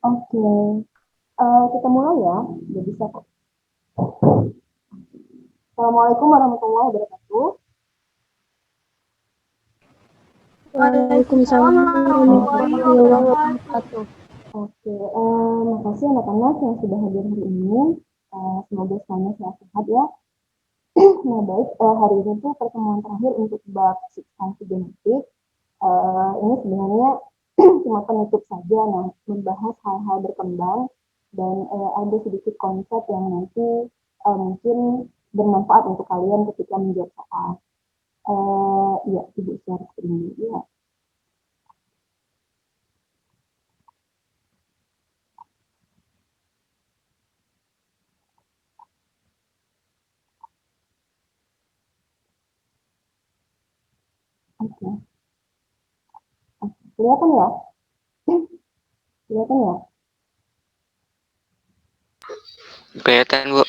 Oke, kita mulai ya. Udah bisa kok. Assalamualaikum warahmatullahi wabarakatuh. Waalaikumsalam warahmatullahi wabarakatuh. Oke, makasih anak-anak yang sudah hadir hari ini. Semoga semuanya sehat-sehat ya. Nah, baik, hari ini tuh pertemuan terakhir untuk bab substansi genetik. Ini sebenarnya cuma penutup saja, nah, membahas hal-hal berkembang dan ada sedikit konsep yang nanti mungkin bermanfaat untuk kalian ketika menjawab soal. Ya, Ibu share screen dulu ya. Oke, kelihatan ya? Kelihatan ya? Kelihatan, Bu.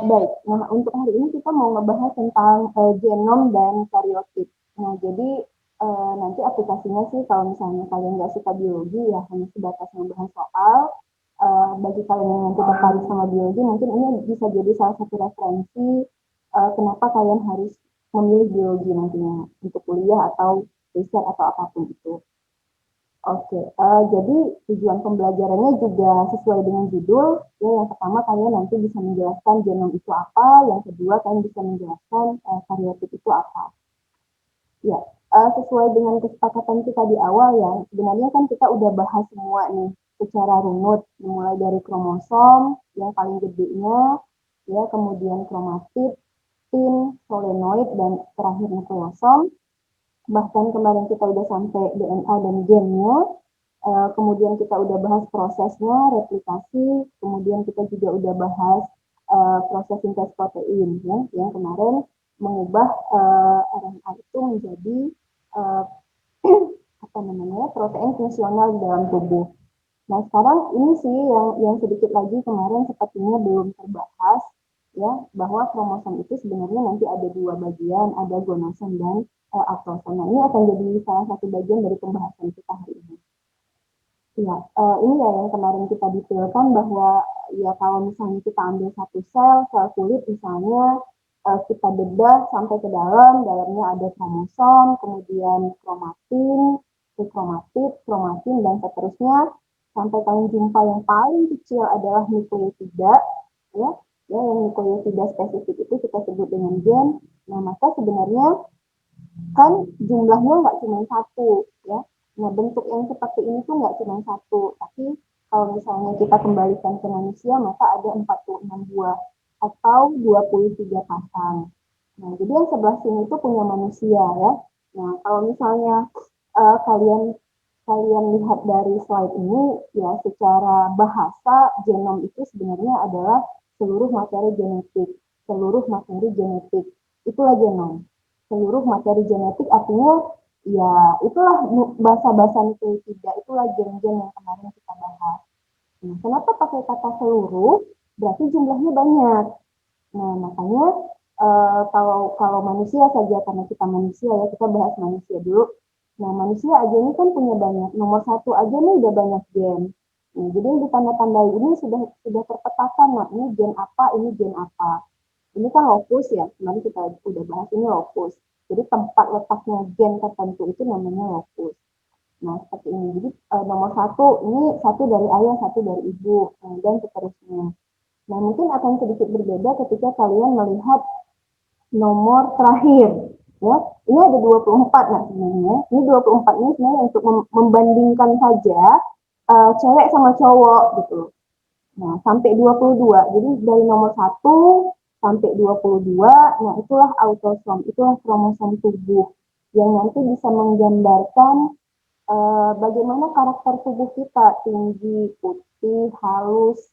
Baik, nah untuk hari ini kita mau ngebahas tentang genom dan karyotik. Nah, jadi nanti aplikasinya sih kalau misalnya kalian nggak suka biologi ya hanya sebatas membahas soal. Bagi kalian yang nanti tertarik sama biologi, mungkin ini bisa jadi salah satu referensi kenapa kalian harus memilih biologi nantinya untuk kuliah atau riset atau apapun itu. Oke, jadi tujuan pembelajarannya juga sesuai dengan judul. Ya, yang pertama kalian nanti bisa menjelaskan genom itu apa, yang kedua kalian bisa menjelaskan karyotik itu apa. Ya, sesuai dengan kesepakatan kita di awal ya, sebenarnya kan kita udah bahas semua nih secara runut, mulai dari kromosom yang paling gedenya, ya kemudian kromatid, tin, solenoid, dan terakhir nukleosom. Bahkan kemarin kita udah sampai DNA dan gennya. Kemudian kita udah bahas prosesnya, replikasi, kemudian kita juga udah bahas proses sintesis protein, ya, yang kemarin mengubah RNA itu menjadi uh, apa namanya protein fungsional di dalam tubuh. Nah, sekarang ini sih yang sedikit lagi kemarin sepertinya belum terbahas, ya, bahwa kromosom itu sebenarnya nanti ada dua bagian, ada gonosom dan autosom. Nah, ini akan jadi salah satu bagian dari pembahasan kita hari ini. Ya, ini ya yang kemarin kita detailkan bahwa ya kalau misalnya kita ambil satu sel, sel kulit misalnya, kita bedah sampai ke dalam, dalamnya ada kromosom, kemudian kromatin, kromatid, kromatin, dan seterusnya, sampai kalian jumpa yang paling kecil adalah nukleotida, ya, ya yang nukleotida spesifik itu kita sebut dengan gen. Nah, maka sebenarnya kan jumlahnya nggak cuma satu, ya. Nah, bentuk yang seperti ini tuh nggak cuma satu, tapi kalau misalnya kita kembalikan ke manusia, maka ada 46 buah atau 23 pasang. Nah, jadi yang sebelah sini itu punya manusia ya. Nah, kalau misalnya kalian kalian lihat dari slide ini ya, secara bahasa genom itu sebenarnya adalah seluruh materi genetik, seluruh materi genetik. Itulah genom. Seluruh materi genetik artinya ya itulah bahasa-bahasa nukleotida, itulah gen-gen yang kemarin kita bahas. Nah, kenapa pakai kata seluruh? Berarti jumlahnya banyak. Nah, makanya kalau kalau manusia saja, karena kita manusia ya, kita bahas manusia dulu. Nah, manusia aja ini kan punya banyak. Nomor satu aja nih udah banyak gen. Nah, jadi yang ditanda-tandai ini sudah terpetakan. Nah, ini gen apa, ini gen apa. Ini kan lokus ya, kemarin kita udah bahas ini lokus. Jadi tempat letaknya gen tertentu itu namanya lokus. Nah, seperti ini. Jadi nomor satu, ini satu dari ayah, satu dari ibu, dan seterusnya. Nah, mungkin akan sedikit berbeda ketika kalian melihat nomor terakhir. Ya, ini ada 24 nah sebenarnya. Ini 24 ini sebenarnya untuk membandingkan saja cewek sama cowok gitu. Nah, sampai 22. Jadi dari nomor satu sampai 22, nah itulah autosom, itulah kromosom tubuh yang nanti bisa menggambarkan bagaimana karakter tubuh kita, tinggi, putih, halus,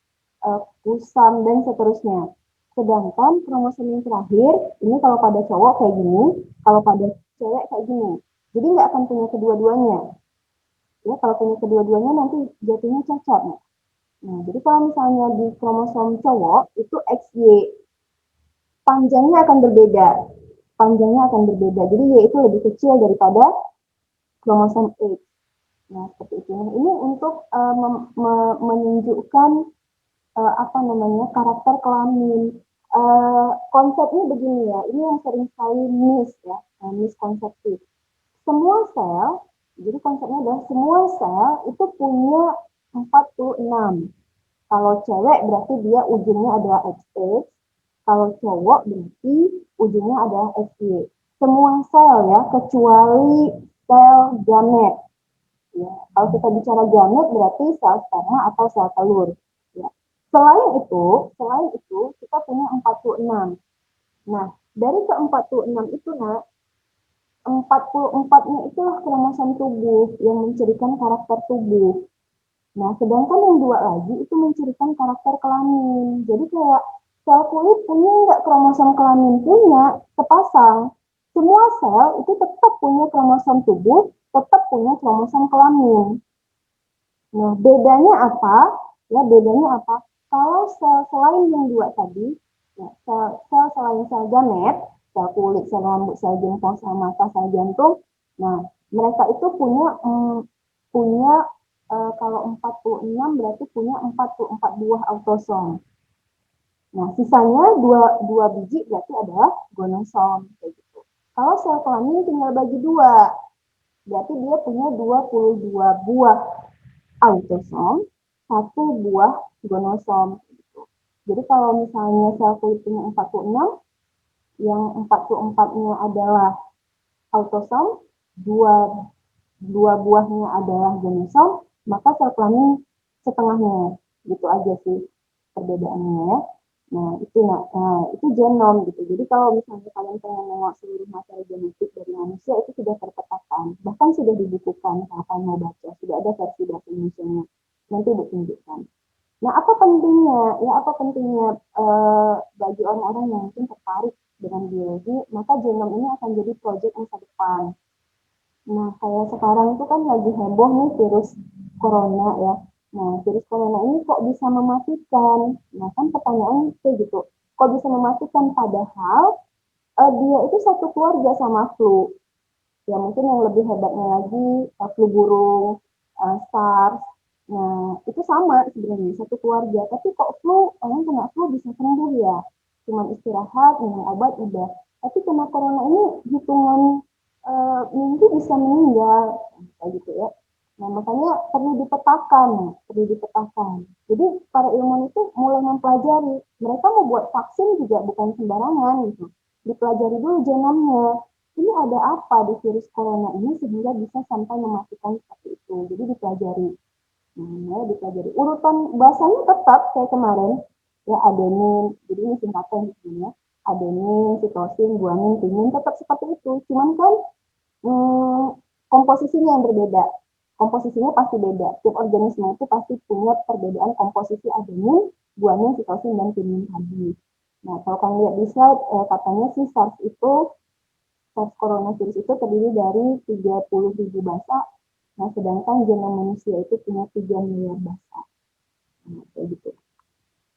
kusam, dan seterusnya. Sedangkan kromosom yang terakhir, ini kalau pada cowok kayak gini, kalau pada cewek kayak gini. Jadi nggak akan punya kedua-duanya. Ya, kalau punya kedua-duanya nanti jatuhnya cacat. Nah, jadi kalau misalnya di kromosom cowok itu XY, panjangnya akan berbeda. Panjangnya akan berbeda. Jadi Y itu lebih kecil daripada kromosom X. Nah, seperti itu. Nah, ini untuk menunjukkan karakter kelamin. Konsepnya begini ya, ini yang sering sekali miskonsepsi. Semua sel, jadi konsepnya adalah semua sel itu punya 46. Kalau cewek berarti dia ujungnya adalah XX, kalau cowok berarti ujungnya adalah XY. Semua sel ya, kecuali sel gamet. Ya, kalau kita bicara gamet berarti sel sperma atau sel telur. Ya. Selain itu kita punya 46. Nah, dari ke-46 itu, 44-nya itulah kromosom tubuh yang mencirikan karakter tubuh. Nah, sedangkan yang dua lagi itu mencirikan karakter kelamin. Jadi kayak sel kulit punya nggak kromosom kelamin? Punya, sepasang. Semua sel itu tetap punya kromosom tubuh, tetap punya kromosom kelamin. Nah, bedanya apa? Bedanya apa? Kalau sel selain yang dua tadi, ya, sel selain sel gamet, sel kulit, sel rambut, sel jempol, sel mata, sel jantung, nah mereka itu punya kalau 46 berarti punya 44 buah autosom. Nah, sisanya dua biji berarti adalah gonosom kayak gitu. Kalau sel kelamin tinggal bagi dua, berarti dia punya 22 buah autosom, satu buah gonosom. Gitu. Jadi kalau misalnya sel kulit punya 46, yang 44-nya adalah autosom, dua buahnya adalah gonosom, maka sel kelamin setengahnya. Gitu aja sih perbedaannya ya. Itu genom gitu. Jadi kalau misalnya kalian pengen nengok seluruh materi genetik dari manusia itu sudah terpetakan, bahkan sudah dibukukan. Kalau kalian mau baca, sudah ada versi bahasa Indonesia-nya. Nanti ditunjukkan. Nah, apa pentingnya? Apa pentingnya bagi orang-orang yang mungkin tertarik dengan biologi, maka genom ini akan jadi proyek masa depan. Nah, kayak sekarang itu kan lagi heboh nih virus corona ya. Nah, virus corona ini kok bisa mematikan? Nah, kan pertanyaan kayak gitu. Kok bisa mematikan padahal dia itu satu keluarga sama flu. Ya, mungkin yang lebih hebatnya lagi flu burung, SARS. Nah, itu sama sebenarnya satu keluarga. Tapi kok orang kena flu bisa sembuh ya? Cuman istirahat, minum obat, udah. Tapi kena corona ini hitungan minggu bisa meninggal, kayak gitu ya. Nah, makanya perlu dipetakan. Jadi para ilmuwan itu mulai mempelajari. Mereka mau buat vaksin juga bukan sembarangan gitu. Dipelajari dulu genomnya. Ini ada apa di virus corona ini sehingga bisa sampai mematikan seperti itu. Jadi dipelajari. Dipelajari. Urutan bahasanya tetap kayak kemarin. Ya, adenin. Jadi ini singkatan ya. Adenin, sitosin, guanin, timin tetap seperti itu. Cuman kan komposisinya yang berbeda. Komposisinya pasti beda. Tiap organisme itu pasti punya perbedaan komposisi adenin, guanin, sitosin, dan timin tadi. Nah, kalau kalian lihat di slide, katanya sih SARS coronavirus itu terdiri dari 37 basa. Nah, sedangkan genom manusia itu punya 3 miliar basa. Nah, kayak gitu.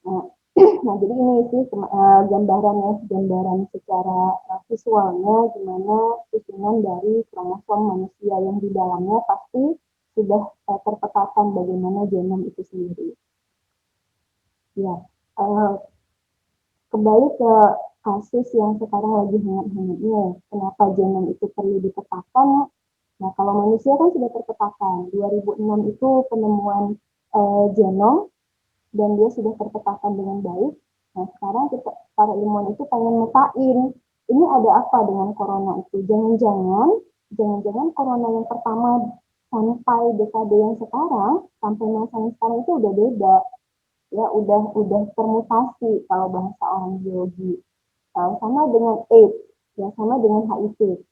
Nah, jadi ini sih gambaran secara visualnya gimana susunan dari kromosom manusia yang di dalamnya pasti sudah terpetakan bagaimana genom itu sendiri. Ya, kembali ke kasus yang sekarang lagi hangat-hangatnya, kenapa genom itu perlu dipetakan? Nah, kalau manusia kan sudah terpetakan. 2006 itu penemuan genom dan dia sudah terpetakan dengan baik. Nah, sekarang para ilmuwan itu pengen metain, ini ada apa dengan corona itu? Jangan-jangan corona yang pertama sampai dekade yang sekarang, sampai masa yang sekarang itu udah beda. Ya, udah termutasi kalau bahasa orang biologi. Sama dengan AIDS, ya sama dengan HIV.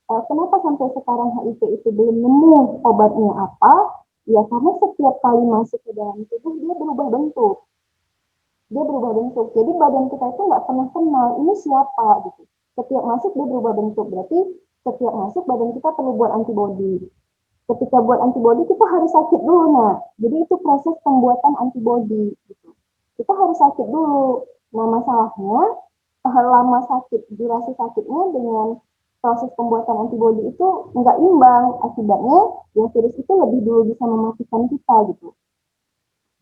Kenapa sampai sekarang HIV itu belum nemu obatnya apa? Ya karena setiap kali masuk ke dalam tubuh dia berubah bentuk. Jadi badan kita itu nggak pernah kenal ini siapa gitu. Setiap masuk dia berubah bentuk. Berarti setiap masuk badan kita perlu buat antibodi. Ketika buat antibodi kita harus sakit dulu. Nah, jadi itu proses pembuatan antibodi gitu. Kita harus sakit dulu. Nah, masalahnya lama sakit, durasi sakitnya dengan proses pembuatan antibodi itu nggak imbang, akibatnya ya virus itu lebih dulu bisa mematikan kita gitu.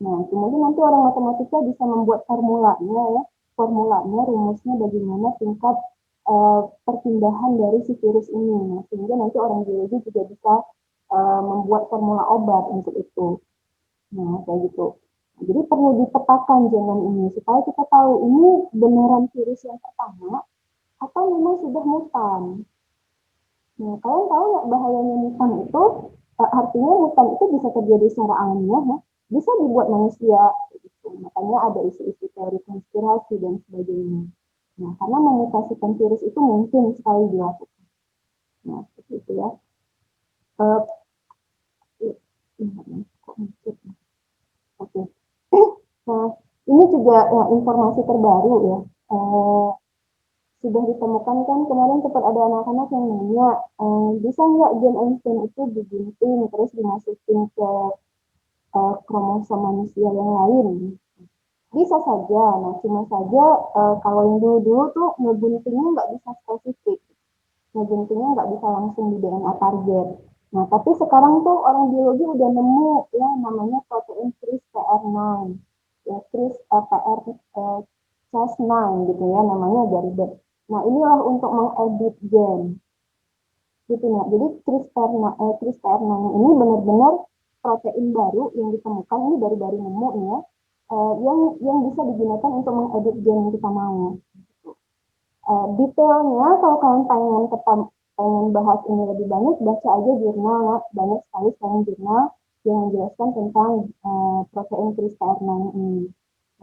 Nah, kemudian nanti orang matematika bisa membuat formulanya ya, formulanya, rumusnya bagaimana tingkat perpindahan dari si virus ini. Nah, sehingga nanti orang biologi juga bisa membuat formula obat untuk itu. Nah, kayak gitu. Jadi perlu dipetakan genom ini supaya kita tahu ini beneran virus yang pertama atau memang sudah mutan. Nah, kalian tahu nggak bahayanya mutan itu? Artinya mutan itu bisa terjadi secara alamiah, ya. Bisa dibuat manusia. Gitu. Makanya ada isu-isu teori konspirasi dan sebagainya. Nah, karena memutasikan virus itu mungkin sekali dilakukan. Nah, seperti itu ya. Uh, Oke. Nah, ini juga ya, informasi terbaru ya. Sudah ditemukan kan kemarin sempat ada anak-anak yang nanya, bisa nggak gen Einstein itu digunting terus dimasukin ke kromosom manusia yang lain? Bisa saja, nah cuma saja kalau yang dulu-dulu tuh ngeguntingnya nggak bisa spesifik, ngeguntingnya nggak bisa langsung di DNA target. Nah, tapi sekarang tuh orang biologi udah nemu ya namanya protein CRISPR-9, ya CRISPR Cas9 gitu ya namanya dari ribet. Nah, inilah untuk mengedit gen. Gitu ya. Jadi CRISPR9 ini benar-benar protein baru yang ditemukan, ini baru-baru nemu ya, yang bisa digunakan untuk mengedit gen yang kita mau. Detailnya kalau kalian pengen bahas ini lebih banyak, baca aja jurnal ya. Banyak sekali sekarang jurnal yang menjelaskan tentang protein CRISPR9 ini.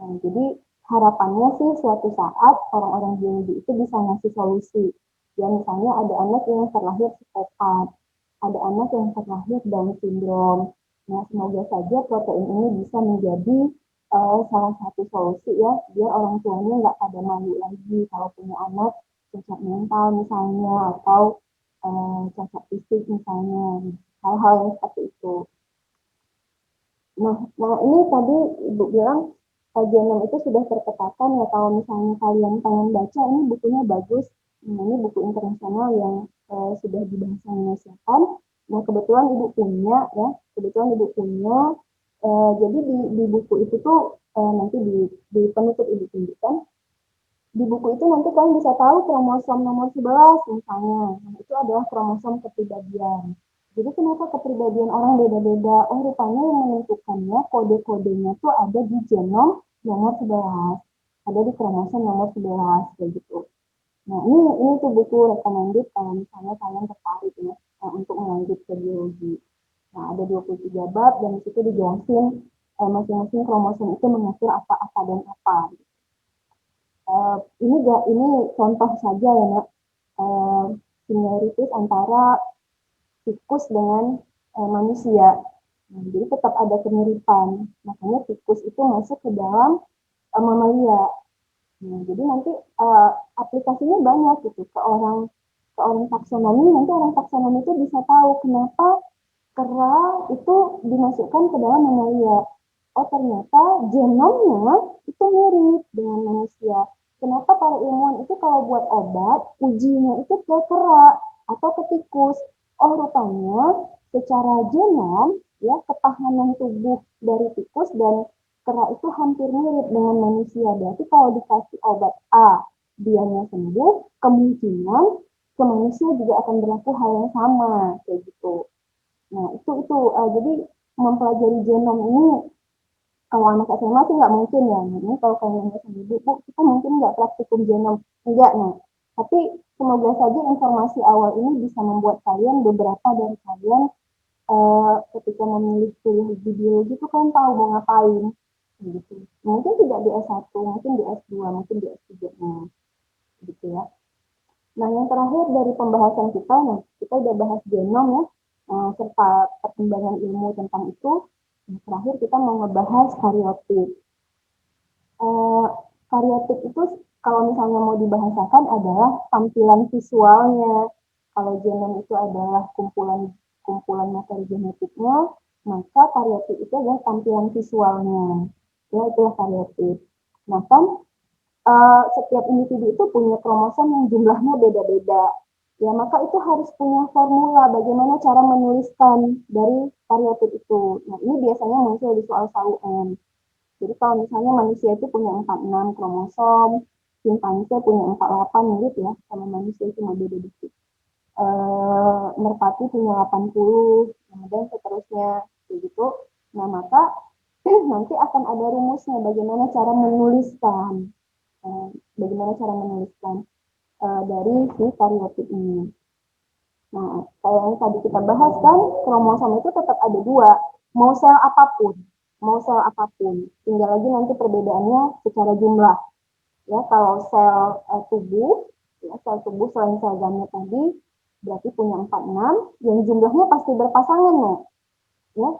Nah, jadi harapannya sih suatu saat orang-orang biologi itu bisa ngasih solusi. Ya misalnya ada anak yang terlahir psikopat, ada anak yang terlahir Down syndrome. Nah, semoga saja protein ini bisa menjadi salah satu solusi ya, biar orang tuanya nggak pada malu lagi kalau punya anak cacat mental misalnya, atau cacat fisik misalnya, hal-hal yang seperti itu. Nah ini tadi Ibu bilang genom itu sudah terpetakan ya, kalau misalnya kalian pengen baca, ini bukunya bagus. Nah, ini buku internasional yang sudah di bahasa Indonesia kan. Nah, kebetulan Ibu punya ya, jadi di buku itu tuh nanti di penutup Ibu tunjukkan. Di buku itu nanti kalian bisa tahu kromosom nomor 11 misalnya. Nah, itu adalah kromosom kepribadian. Jadi kenapa kepribadian orang beda-beda? Oh, rupanya yang menentukannya kode-kodenya tuh ada di genom nomor 11. Ada di kromosom nomor 11 kayak gitu. Nah, ini tuh buku recommended kalau misalnya kalian tertarik ya untuk melanjut ke biologi. Nah, ada 23 bab dan di situ dijelasin masing-masing kromosom itu mengatur apa-apa dan apa. Ini contoh saja ya, Nak. Similaritis antara tikus dengan manusia. Nah, jadi tetap ada kemiripan. Makanya tikus itu masuk ke dalam mamalia. Nah, jadi nanti aplikasinya banyak gitu ke orang taksonomi. Nanti orang taksonomi itu bisa tahu kenapa kera itu dimasukkan ke dalam mamalia. Oh, ternyata genomnya itu mirip dengan manusia. Kenapa para ilmuwan itu kalau buat obat, ujinya itu ke kera atau ke tikus. Oh, rupanya secara genom, ya, ketahanan tubuh dari tikus dan kera itu hampir mirip dengan manusia. Berarti kalau dikasih obat A, dianya sembuh, kemungkinan ke manusia juga akan berlaku hal yang sama, kayak gitu. Nah, itu jadi mempelajari genom ini kalau anak SMA sih nggak mungkin ya. Ini kalau kalian SMA Bu, kita mungkin nggak praktikum genom. Enggak, nah. Tapi semoga saja informasi awal ini bisa membuat kalian, beberapa dari kalian, ketika memilih kuliah di biologi itu kan tahu mau ngapain. Gitu. Mungkin tidak di S1, mungkin di S2, mungkin di S3-nya. Gitu ya. Nah, yang terakhir dari pembahasan kita, kita udah bahas genom ya, serta perkembangan ilmu tentang itu. Terakhir kita mau ngebahas karyotik. Karyotik itu kalau misalnya mau dibahasakan adalah tampilan visualnya. Kalau genom itu adalah kumpulan materi genetiknya, maka karyotik itu adalah tampilan visualnya. Ya, itulah karyotik. Nah, kan setiap individu itu punya kromosom yang jumlahnya beda-beda. ya maka itu harus punya formula bagaimana cara menuliskan dari kariotip itu. Nah, ini biasanya muncul di soal SAUN. Jadi kalau misalnya manusia itu punya 46 kromosom, simpanse punya 48 mirip ya, sama manusia cuma beda dikit. Merpati punya 80, kemudian seterusnya begitu. Nah, maka nanti akan ada rumusnya bagaimana cara menuliskan, bagaimana cara menuliskan dari si kariotip ini. Nah, kayak yang tadi kita bahas kan, kromosom itu tetap ada dua, mau sel apapun, tinggal lagi nanti perbedaannya secara jumlah. Ya, kalau sel tubuh, ya sel tubuh selain sel gamet tadi, berarti punya 46, yang jumlahnya pasti berpasangan, ya,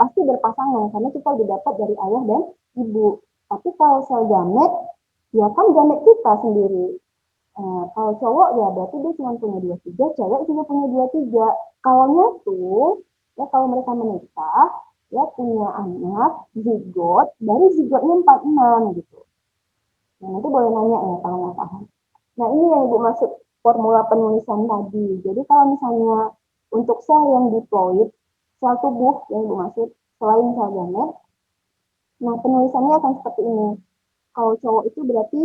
pasti berpasangan karena kita didapat dari ayah dan ibu. Tapi kalau sel gamet, ya kan gamet kita sendiri. Kalau cowok ya berarti dia cuma punya 23, cewek juga punya 23. Kalau nyatu, ya kalau mereka menikah, ya punya anak, zigot, dari zigotnya 46 gitu. Nah, nanti boleh nanya ya kalau nggak paham. Nah, ini yang Ibu maksud formula penulisan tadi. Jadi kalau misalnya untuk sel yang diploid, sel tubuh yang Ibu maksud, selain sel gamet, nah penulisannya akan seperti ini. Kalau cowok itu berarti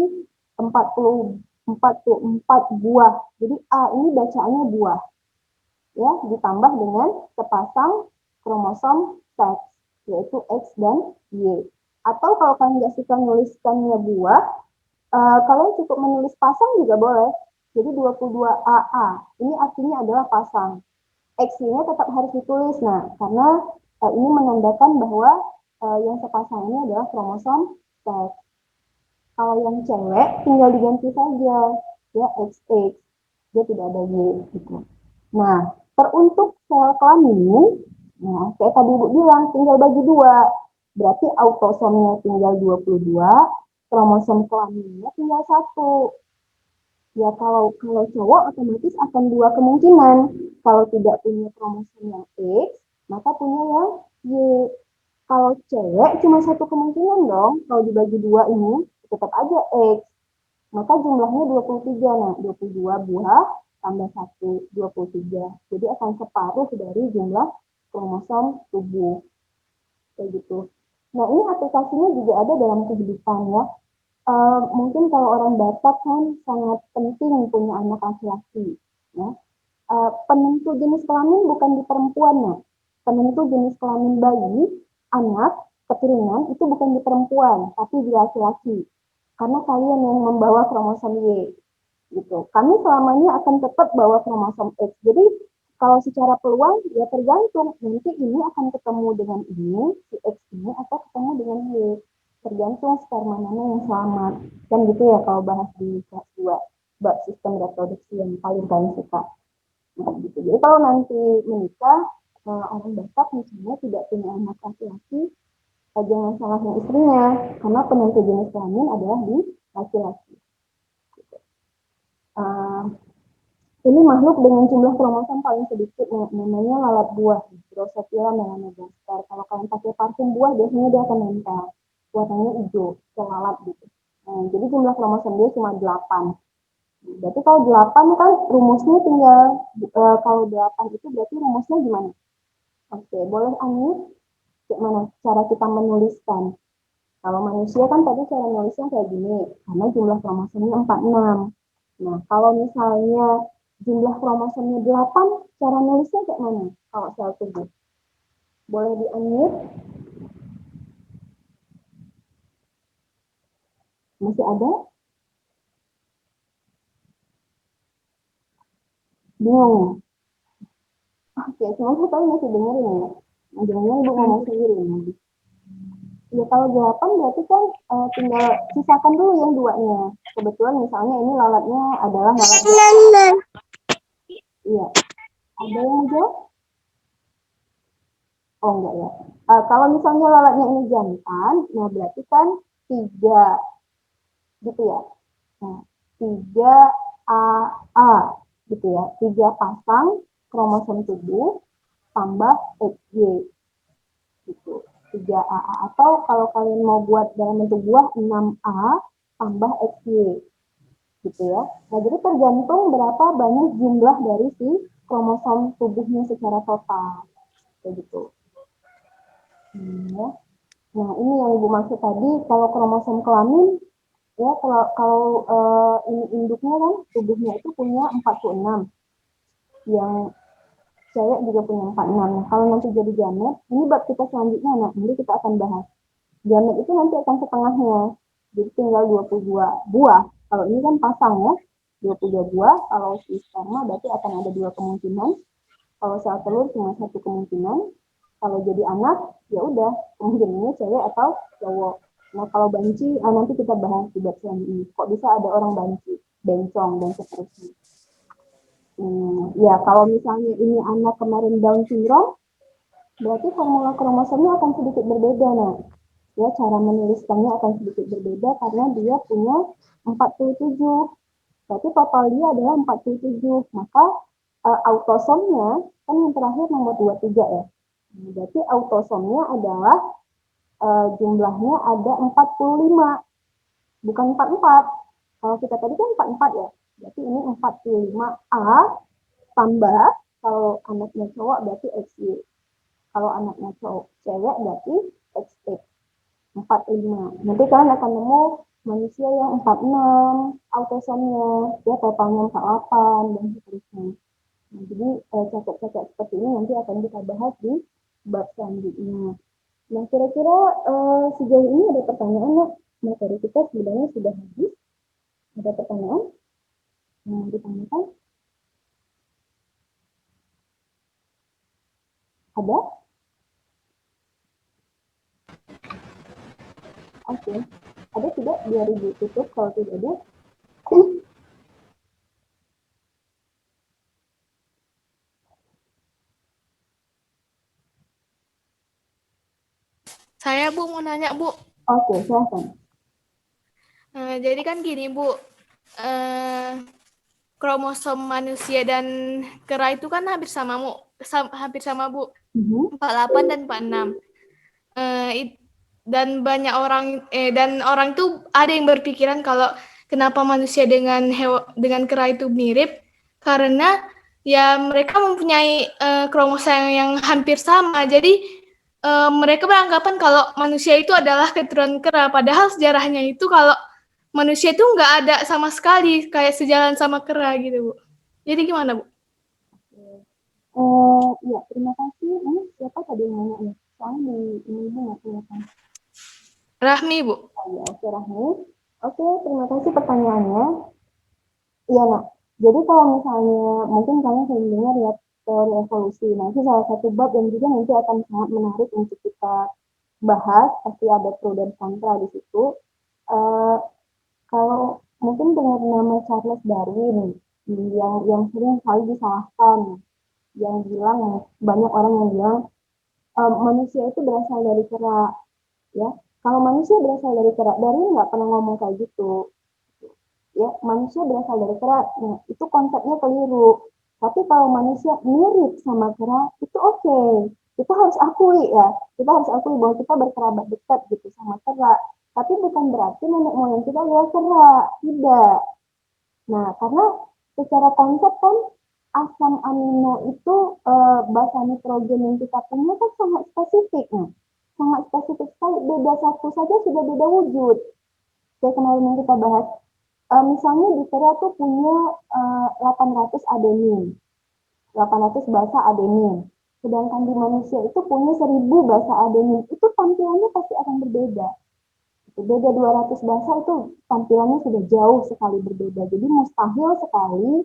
44 buah. Jadi A ini bacaannya buah. Ya, ditambah dengan sepasang kromosom seks, yaitu X dan Y. Atau kalau kalian nggak suka nuliskannya buah, kalian cukup menulis pasang juga boleh. Jadi 22AA, ini artinya adalah pasang. X-nya tetap harus ditulis. Nah, karena ini menandakan bahwa yang sepasang ini adalah kromosom seks. Kalau yang cewek tinggal diganti saja, ya XX, dia tidak ada Y gitu. Nah, teruntuk sel kelamin, nah kayak tadi Ibu bilang tinggal bagi dua, berarti autosomnya tinggal 22, kromosom kelaminnya tinggal satu. Ya kalau cowok otomatis akan dua kemungkinan. Kalau tidak punya kromosom yang X, maka punya yang Y. Kalau cewek cuma satu kemungkinan dong, kalau dibagi dua ini tetap aja X. Maka jumlahnya 23. Nah, 22 buah tambah 1, 23. Jadi akan separuh dari jumlah kromosom tubuh. Kayak gitu. Nah, ini aplikasinya juga ada dalam kehidupan ya. Mungkin kalau orang Batak kan sangat penting punya anak laki-laki. Ya. Penentu jenis kelamin bukan di perempuan ya. Penentu jenis kelamin bayi, anak, keturunan itu bukan di perempuan, tapi di laki-laki. Karena kalian yang membawa kromosom Y. Gitu. Kami selamanya akan tetap bawa kromosom X. Jadi kalau secara peluang ya tergantung nanti ini akan ketemu dengan ini si X ini atau ketemu dengan Y, tergantung sperma mana yang selamat kan gitu ya kalau bahas di kelas 2 bab sistem reproduksi yang paling kalian suka. Nah, gitu. Jadi kalau nanti menikah orang Batak misalnya tidak punya anak laki-laki, jangan salahkan istrinya karena penentu jenis kelamin adalah di laki-laki. Ini makhluk dengan jumlah kromosom paling sedikit, namanya lalat buah, Drosophila melanogaster. Kalau kalian pakai parfum buah, biasanya dia akan nempel. Warnanya hijau, kayak lalat gitu. Nah, jadi jumlah kromosom dia cuma 8. Berarti kalau 8 kan rumusnya tinggal, kalau 8 itu berarti rumusnya gimana? Oke, boleh Anis, gimana cara kita menuliskan? Kalau manusia kan tadi cara nulisnya kayak gini, karena jumlah kromosomnya 46. Nah, kalau misalnya jumlah kromosomnya 8, cara nulisnya kayak mana? Kalau sel tubuh. Boleh di-unmute? Masih ada? Bingung? Oke, semoga kalian masih dengerin ya. Jangan-jangan Ibu ngomong sendiri nanti. Ya kalau 8 berarti kan tinggal sisakan dulu yang duanya. Kebetulan misalnya ini lalatnya adalah lalat. Iya. Ada yang jawab? Oh enggak ya. Kalau misalnya lalatnya ini jantan, nah berarti kan 3 gitu ya. Nah, 3 AA gitu ya. 3 pasang kromosom tubuh tambah XY gitu. 3 AA atau kalau kalian mau buat dalam bentuk buah 6A tambah XY gitu ya. Nah, jadi tergantung berapa banyak jumlah dari si kromosom tubuhnya secara total, kayak gitu. Ya. Nah, ini yang Ibu maksud tadi, kalau kromosom kelamin, ya kalau ini induknya kan tubuhnya itu punya 46, yang cewek juga punya 46. Nah, kalau nanti jadi gamet, ini bab kita selanjutnya, nah nanti kita akan bahas. Gamet itu nanti akan setengahnya, jadi tinggal 22 buah. Kalau ini kan pasang ya, 22 buah. Kalau si sperma berarti akan ada 2 kemungkinan. Kalau sel telur cuma 1 kemungkinan. Kalau jadi anak, ya udah kemungkinannya cewek atau cowok. Nah, kalau banci, nanti kita bahas di bab selanjutnya. Kok bisa ada orang banci, bencong, dan seterusnya. Ya, kalau misalnya ini anak kemarin Down syndrome, berarti formula kromosomnya akan sedikit berbeda. Nah, ya cara menuliskannya akan sedikit berbeda karena dia punya 47. Berarti total dia adalah 47. Maka autosomnya kan yang terakhir nomor 23 ya. Berarti autosomnya adalah jumlahnya ada 45, bukan 44. Kalau kita tadi kan 44 ya. Berarti ini 45A tambah kalau anaknya cowok berarti XY. Kalau anaknya cowok cewek berarti XX 45. Nanti kalian akan nemu manusia yang 46 autosomnya, ya totalnya 48 dan seterusnya. Nah, jadi cacat-cacat seperti ini nanti akan kita bahas di bab selanjutnya. Nah, kira-kira sejauh ini ada pertanyaan nggak? Materi kita sebenarnya sudah habis. Ada pertanyaan yang ditanyakan? Ada? Oke. Ada tidak? Biar Ibu tutup kalau tidak ada. Saya Bu mau nanya Bu. Oke, silahkan. Jadi kan gini Bu, kromosom manusia dan kera itu kan hampir sama Bu, 48 dan 46. Dan banyak orang tuh ada yang berpikiran kalau kenapa manusia dengan kera itu mirip, karena ya mereka mempunyai kromosom yang hampir sama. Jadi mereka beranggapan kalau manusia itu adalah keturunan kera, padahal sejarahnya itu kalau manusia itu nggak ada sama sekali kayak sejalan sama kera gitu Bu. Jadi gimana Bu? Ya, terima kasih. Ini siapa tadi yang nanya ya? Soalnya di ini nggak kelihatan. Rahmi Bu. Oh ya, oke Rahmi. Oke, terima kasih pertanyaannya. Iya, Nak. Jadi kalau misalnya mungkin kalian sering dengar ya teori evolusi. Nah, itu salah satu bab yang juga nanti akan sangat menarik untuk kita bahas. Pasti ada pro dan kontra di situ. Kalau mungkin dengar nama Charles Darwin, yang sering kali disalahkan, yang bilang banyak orang yang bilang manusia itu berasal dari kera, ya. Kalau manusia berasal dari kera, Darwin nggak pernah ngomong kayak gitu. Ya, manusia berasal dari kera, nah, itu konsepnya keliru. Tapi kalau manusia mirip sama kera, itu oke. Kita harus akui ya, kita harus akui bahwa kita berkerabat dekat gitu sama kera. Tapi bukan berarti nenek moyang kita adalah kera, tidak. Nah, karena secara konsep kan asam amino itu basa nitrogen yang kita punya kan sangat spesifik. Nah, sangat spesifik sekali. Beda satu saja sudah beda wujud. Kayak kemarin yang kita bahas. Misalnya di kera tuh punya 800 adenin, 800 basa adenin. Sedangkan di manusia itu punya 1000 basa adenin. Itu tampilannya pasti akan berbeda. Beda 200 basa itu tampilannya sudah jauh sekali berbeda. Jadi mustahil sekali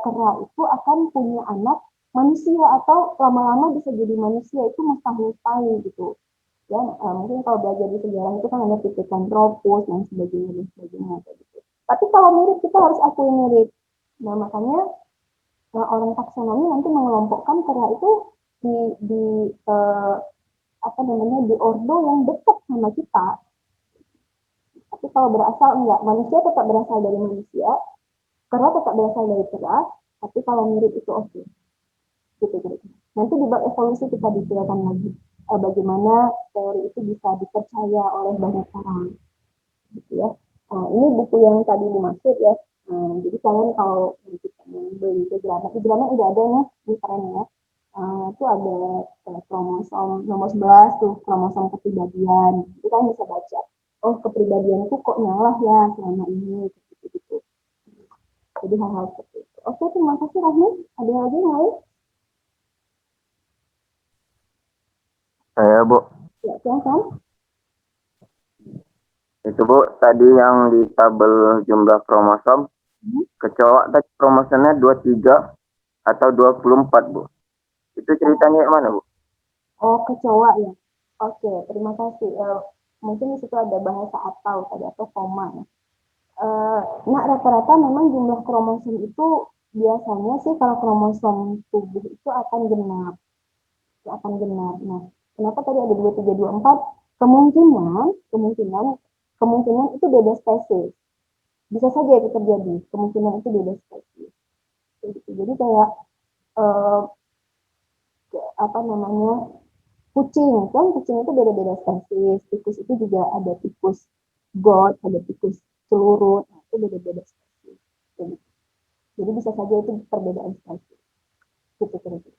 kera itu akan punya anak manusia atau lama-lama bisa jadi manusia, itu mustahil sekali gitu. Ya, mungkin kalau belajar di sejarah itu kan ada Pithecanthropus dan sebagainya gitu. Tapi kalau mirip kita harus akui mirip. Nah, makanya orang taksonomi nanti mengelompokkan kera itu di apa namanya di ordo yang dekat sama kita. Tapi kalau berasal enggak, manusia tetap berasal dari manusia, kera tetap berasal dari kera, tapi kalau mirip itu oke. Gitu. Nanti di bab evolusi kita detailkan lagi bagaimana teori itu bisa dipercaya oleh banyak orang. Gitu ya. Nah, ini buku yang tadi dimaksud ya. Jadi kalian kalau beli kegrama udah ada nih di trennya. Itu ada kromosom nomor 11 tuh, kromosom kepribadian. Itu kan bisa baca, oh kepribadian itu kok nyalah ya selama ini, gitu-gitu. Jadi hal-hal seperti itu. Oke, terima kasih Rahmi. Ada lagi yang lain? Saya Bu, Ya, silakan. itu Bu, tadi yang di tabel jumlah kromosom, kecoa tadi kromosomnya 23 atau 24 Bu. Itu ceritanya yang mana Bu? Oh, kecoa ya. Oke, terima kasih. Mungkin di situ ada bahasa atau tadi atau koma ya. Nah, rata-rata memang jumlah kromosom itu biasanya sih kalau kromosom tubuh itu akan genap. Nah, kenapa tadi ada 23, 24? Kemungkinan itu beda spesies. Bisa saja itu terjadi. Kemungkinan itu beda spesies. Jadi kayak eh, apa namanya, kucing kan, kucing itu beda-beda spesies, tikus itu juga ada tikus got, ada tikus celurut, nah, itu beda-beda spesies. Jadi bisa saja itu perbedaan spesies gitu kira-kira.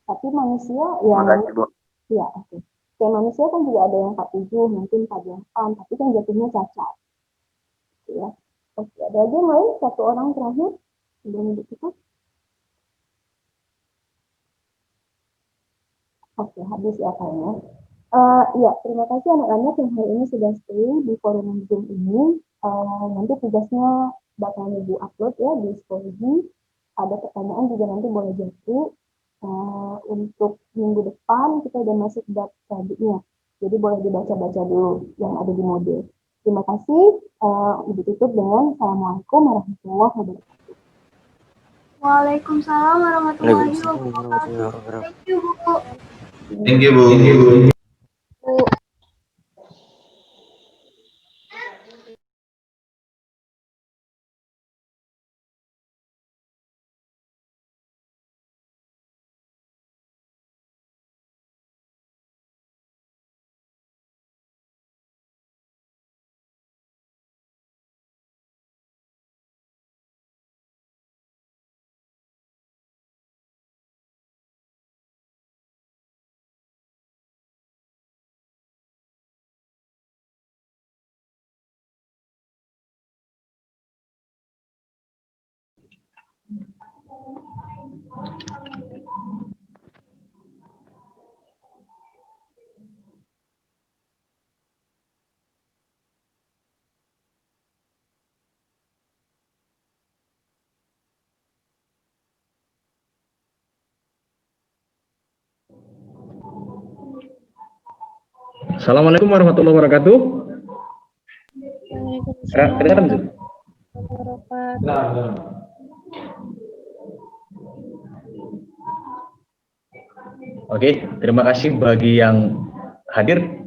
Tapi manusia yang Makasih Bu. ya oke. Kayak manusia kan juga ada yang 47, mungkin 48, tapi kan jatuhnya cacat. Gitu ya. Oke, ada lagi yang lain? Satu orang terakhir sebelum ditutup. Oke, habis ya kayaknya. Ya, terima kasih anak-anak yang hari ini sudah stay di forum Zoom ini. Nanti tugasnya bakal Ibu upload ya di Psikologi. Ada pertanyaan juga nanti boleh jadi. Untuk minggu depan kita udah masuk bab tadinya. Jadi boleh dibaca-baca dulu yang ada di modul. Terima kasih. Ibu tutup dengan Assalamualaikum warahmatullahi wabarakatuh. Waalaikumsalam warahmatullahi Waalaikumsalam wabarakatuh. warahmatullahi Thank you, Bu. Thank you, Bu. Assalamualaikum warahmatullahi wabarakatuh. Kedengaran tuh? Oke, terima kasih bagi yang hadir.